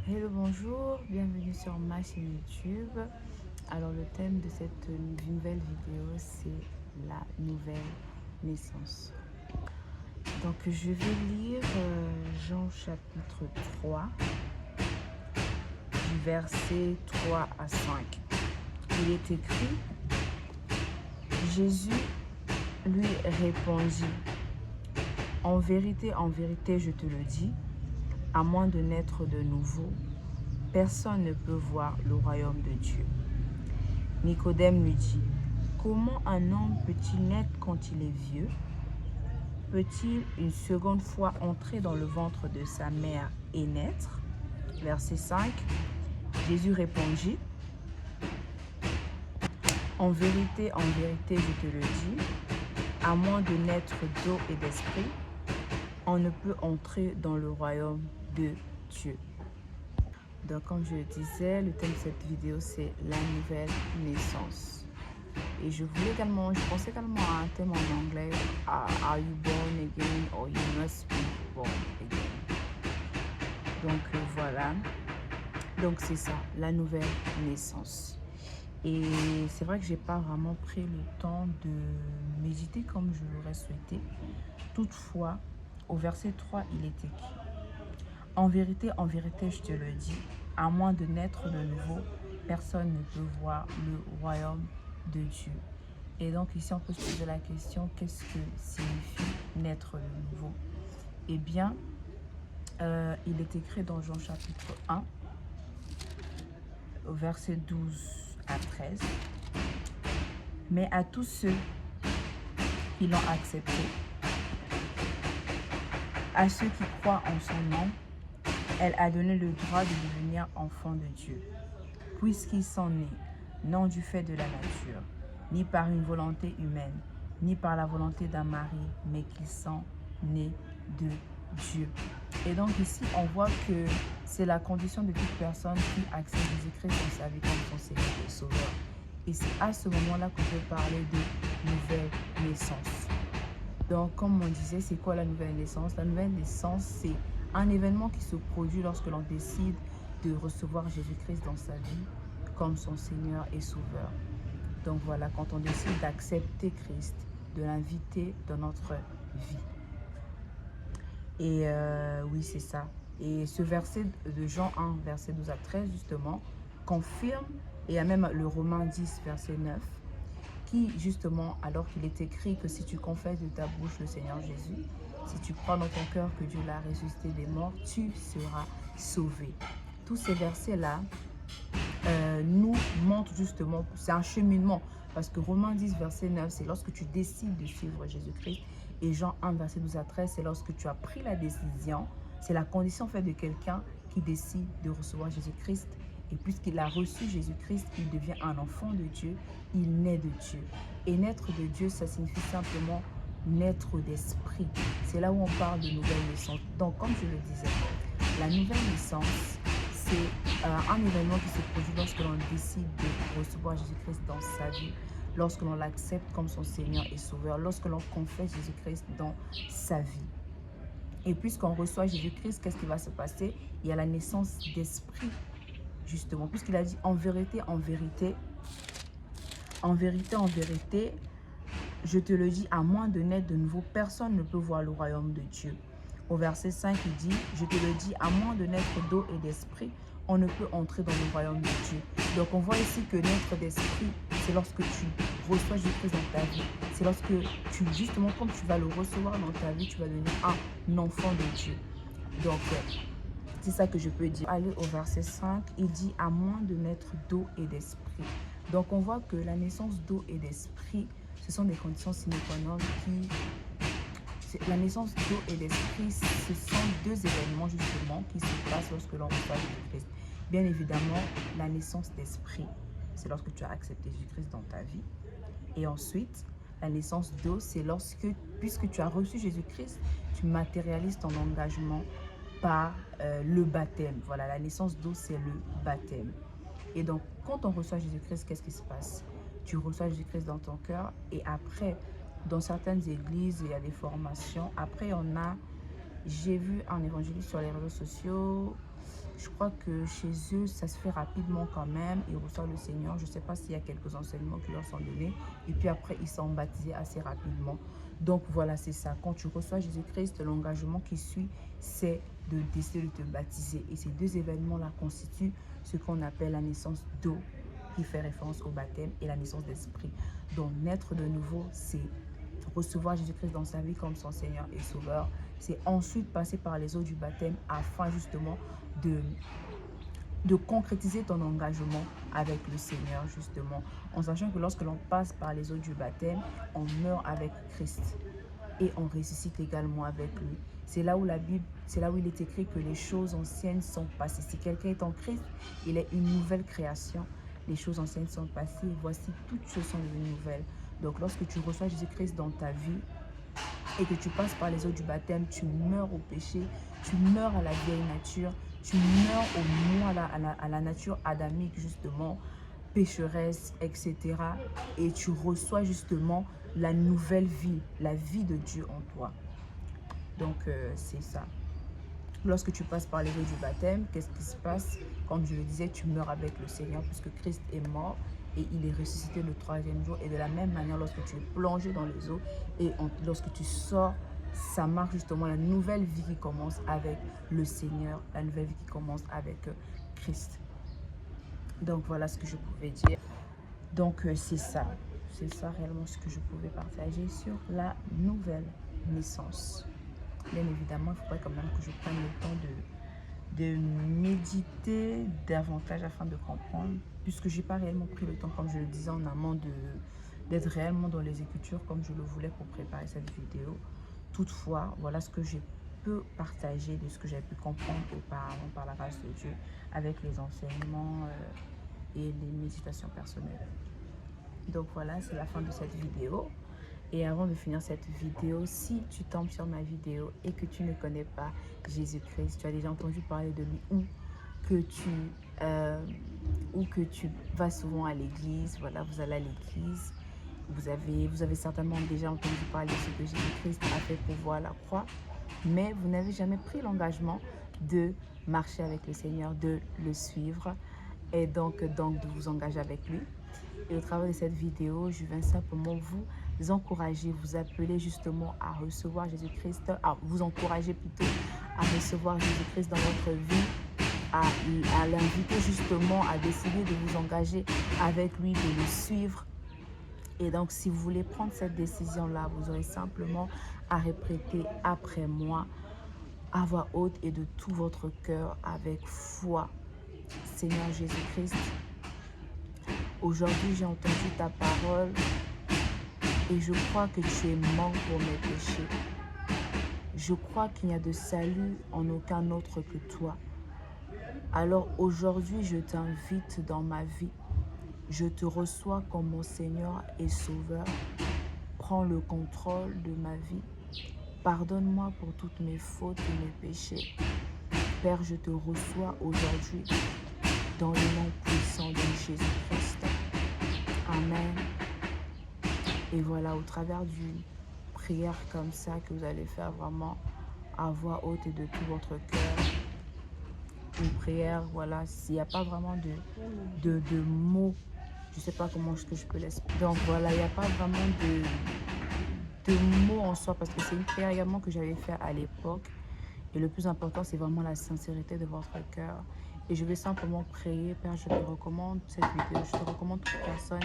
Hello, bonjour, bienvenue sur ma chaîne YouTube. Alors le thème de cette nouvelle vidéo, c'est la nouvelle naissance. Donc je vais lire Jean chapitre 3, du verset 3 à 5. Il est écrit, Jésus lui répondit, en vérité, je te le dis, à moins de naître de nouveau, personne ne peut voir le royaume de Dieu. Nicodème lui dit, comment un homme peut-il naître quand il est vieux? Peut-il une seconde fois entrer dans le ventre de sa mère et naître? Verset 5, Jésus répondit, en vérité, je te le dis, à moins de naître d'eau et d'esprit, on ne peut entrer dans le royaume de Dieu. Donc, comme je le disais, le thème de cette vidéo, c'est la nouvelle naissance. Et je pensais également à un thème en anglais, Are you born again or you must be born again? Donc, voilà. Donc, c'est ça, la nouvelle naissance. Et c'est vrai que j'ai pas vraiment pris le temps de méditer comme je l'aurais souhaité. Toutefois, au verset 3, il est écrit, en vérité, je te le dis, à moins de naître de nouveau, personne ne peut voir le royaume de Dieu. Et donc ici, on peut se poser la question, qu'est-ce que signifie naître de nouveau? Eh bien, il est écrit dans Jean chapitre 1, au verset 12 à 13. Mais à tous ceux qui l'ont accepté, à ceux qui croient en son nom, elle a donné le droit de devenir enfants de Dieu, puisqu'ils sont nés, non du fait de la nature, ni par une volonté humaine, ni par la volonté d'un mari, mais qu'ils sont nés de Dieu. Et donc ici, on voit que c'est la condition de toute personne qui accepte Jésus-Christ dans sa vie comme son Seigneur et Sauveur. Et c'est à ce moment-là qu'on peut parler de nouvelle naissance. Donc, comme on disait, c'est quoi la nouvelle naissance? La nouvelle naissance, c'est un événement qui se produit lorsque l'on décide de recevoir Jésus-Christ dans sa vie comme son Seigneur et Sauveur. Donc voilà, quand on décide d'accepter Christ, de l'inviter dans notre vie. Et oui, c'est ça. Et ce verset de Jean 1, verset 12 à 13, justement, confirme, et il y a même le Romains 10, verset 9, qui, justement, alors qu'il est écrit que si tu confesses de ta bouche le Seigneur Jésus, si tu crois dans ton cœur que Dieu l'a ressuscité des morts, tu seras sauvé. Tous ces versets-là nous montrent justement, c'est un cheminement, parce que Romains 10, verset 9, c'est lorsque tu décides de suivre Jésus-Christ, et Jean 1, verset 12 à 13, c'est lorsque tu as pris la décision, c'est la condition en fait de quelqu'un qui décide de recevoir Jésus-Christ. Et puisqu'il a reçu Jésus-Christ, il devient un enfant de Dieu, il naît de Dieu. Et naître de Dieu, ça signifie simplement naître d'esprit. C'est là où on parle de nouvelle naissance. Donc, comme je le disais, la nouvelle naissance, c'est un événement qui se produit lorsque l'on décide de recevoir Jésus-Christ dans sa vie, lorsque l'on l'accepte comme son Seigneur et Sauveur, lorsque l'on confesse Jésus-Christ dans sa vie. Et puisqu'on reçoit Jésus-Christ, qu'est-ce qui va se passer? Il y a la naissance d'esprit, justement, puisqu'il a dit en vérité, je te le dis, à moins de naître de nouveau, personne ne peut voir le royaume de Dieu. Au verset 5, il dit, je te le dis, à moins de naître d'eau et d'esprit, on ne peut entrer dans le royaume de Dieu. Donc on voit ici que naître d'esprit, c'est lorsque tu reçois Jésus-Christ dans ta vie. C'est lorsque tu, justement, comme tu vas le recevoir dans ta vie, tu vas devenir un enfant de Dieu. Donc c'est ça que je peux dire. Allez au verset 5, il dit, à moins de naître d'eau et d'esprit. Donc on voit que la naissance d'eau et d'esprit, ce sont des conditions sine qua non qui... La naissance d'eau et d'esprit, ce sont deux événements justement qui se passent lorsque l'on reçoit Jésus-Christ. Bien évidemment, la naissance d'esprit, c'est lorsque tu as accepté Jésus-Christ dans ta vie. Et ensuite, la naissance d'eau, c'est lorsque, puisque tu as reçu Jésus-Christ, tu matérialises ton engagement par le baptême. Voilà, la naissance d'eau, c'est le baptême. Et donc, quand on reçoit Jésus-Christ, qu'est-ce qui se passe? Tu reçois Jésus-Christ dans ton cœur et après, dans certaines églises, il y a des formations. Après, j'ai vu un évangéliste sur les réseaux sociaux, Je crois que chez eux, ça se fait rapidement quand même. Ils reçoivent le Seigneur. Je ne sais pas s'il y a quelques enseignements qui leur sont donnés. Et puis après, ils sont baptisés assez rapidement. Donc voilà, c'est ça. Quand tu reçois Jésus-Christ, l'engagement qui suit, c'est de décider de te baptiser. Et ces deux événements-là constituent ce qu'on appelle la naissance d'eau, qui fait référence au baptême, et la naissance d'esprit. Donc naître de nouveau, c'est recevoir Jésus-Christ dans sa vie comme son Seigneur et Sauveur. C'est ensuite passer par les eaux du baptême afin justement de concrétiser ton engagement avec le Seigneur, justement, en sachant que lorsque l'on passe par les eaux du baptême, on meurt avec Christ et on ressuscite également avec lui. C'est là où la Bible, c'est là où il est écrit que les choses anciennes sont passées. Si quelqu'un est en Christ, il est une nouvelle création. Les choses anciennes sont passées et voici, toutes choses sont devenues nouvelles. Donc lorsque tu reçois Jésus-Christ dans ta vie, et que tu passes par les eaux du baptême, tu meurs au péché, tu meurs à la vieille nature, tu meurs au moi, à la nature adamique, justement, pécheresse, etc. Et tu reçois justement la nouvelle vie, la vie de Dieu en toi. Donc, c'est ça. Lorsque tu passes par les eaux du baptême, qu'est-ce qui se passe? Comme je le disais, tu meurs avec le Seigneur puisque Christ est mort et il est ressuscité le troisième jour. Et de la même manière, lorsque tu es plongé dans les eaux et lorsque tu sors, ça marque justement la nouvelle vie qui commence avec le Seigneur, la nouvelle vie qui commence avec Christ. Donc voilà ce que je pouvais dire. Donc c'est ça. C'est ça réellement ce que je pouvais partager sur la nouvelle naissance. Bien évidemment, il faudrait quand même que je prenne le temps de méditer davantage afin de comprendre, puisque je n'ai pas réellement pris le temps, comme je le disais en amont, d'être réellement dans les écritures comme je le voulais pour préparer cette vidéo. Toutefois, voilà ce que je peux partager de ce que j'ai pu comprendre auparavant par la grâce de Dieu avec les enseignements et les méditations personnelles. Donc voilà, c'est la fin de cette vidéo. Et avant de finir cette vidéo, si tu tombes sur ma vidéo et que tu ne connais pas Jésus-Christ, tu as déjà entendu parler de lui ou que tu vas souvent à l'église, voilà, vous allez à l'église, vous avez certainement déjà entendu parler de ce que Jésus-Christ a fait pour voir la croix, mais vous n'avez jamais pris l'engagement de marcher avec le Seigneur, de le suivre et donc de vous engager avec lui. Et au travers de cette vidéo, je viens simplement vous encourager, vous appeler justement à recevoir Jésus-Christ, à vous encourager plutôt à recevoir Jésus-Christ dans votre vie, à l'inviter justement à décider de vous engager avec lui, de le suivre. Et donc, si vous voulez prendre cette décision-là, vous aurez simplement à répéter après moi, à voix haute et de tout votre cœur, avec foi. Seigneur Jésus-Christ, aujourd'hui, j'ai entendu ta parole et je crois que tu es mort pour mes péchés. Je crois qu'il n'y a de salut en aucun autre que toi. Alors aujourd'hui, je t'invite dans ma vie. Je te reçois comme mon Seigneur et Sauveur. Prends le contrôle de ma vie. Pardonne-moi pour toutes mes fautes et mes péchés. Père, je te reçois aujourd'hui dans le nom puissant de Jésus-Christ. Amen. Et voilà, au travers d'une prière comme ça que vous allez faire vraiment à voix haute et de tout votre cœur, une prière, voilà, s'il n'y a pas vraiment de mots, je ne sais pas comment est-ce que je peux l'expliquer. Donc voilà, il n'y a pas vraiment de mots en soi, parce que c'est une prière également que j'avais fait à l'époque. Et le plus important, c'est vraiment la sincérité de votre cœur. Et je vais simplement prier. Père, je te recommande cette vidéo. Je te recommande toute personne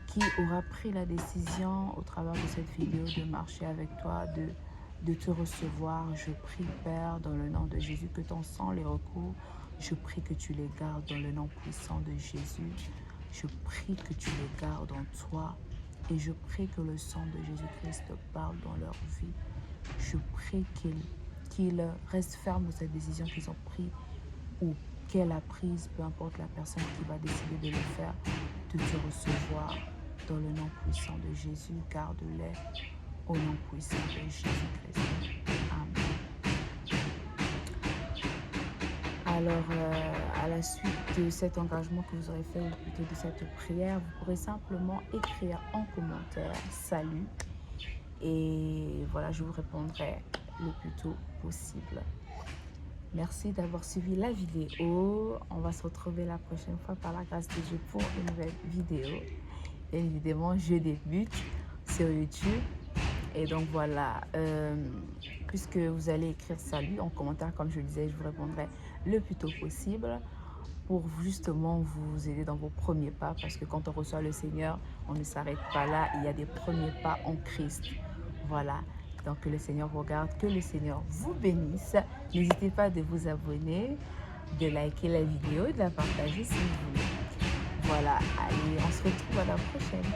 qui aura pris la décision au travers de cette vidéo de marcher avec toi, de te recevoir. Je prie, Père, dans le nom de Jésus, que ton sang les recouvre. Je prie que tu les gardes dans le nom puissant de Jésus. Je prie que tu les gardes en toi. Et je prie que le sang de Jésus-Christ parle dans leur vie. Je prie qu'ils restent fermes dans cette décision qu'ils ont prise ou qu'elle a prise, peu importe la personne qui va décider de le faire, de te recevoir dans le nom puissant de Jésus. Garde-les au nom puissant de Jésus-Christ. Amen. Alors, à la suite de cet engagement que vous aurez fait, ou plutôt de cette prière, vous pourrez simplement écrire en commentaire « Salut ». Et voilà, je vous répondrai le plus tôt possible. Merci d'avoir suivi la vidéo. On va se retrouver la prochaine fois par la grâce de Dieu pour une nouvelle vidéo. Et évidemment, je débute sur YouTube. Et donc voilà, puisque vous allez écrire salut en commentaire, comme je le disais, je vous répondrai le plus tôt possible pour justement vous aider dans vos premiers pas. Parce que quand on reçoit le Seigneur, on ne s'arrête pas là. Il y a des premiers pas en Christ. Voilà. Donc que le Seigneur vous regarde, que le Seigneur vous bénisse. N'hésitez pas de vous abonner, de liker la vidéo et de la partager si vous voulez. Voilà, allez, on se retrouve à la prochaine.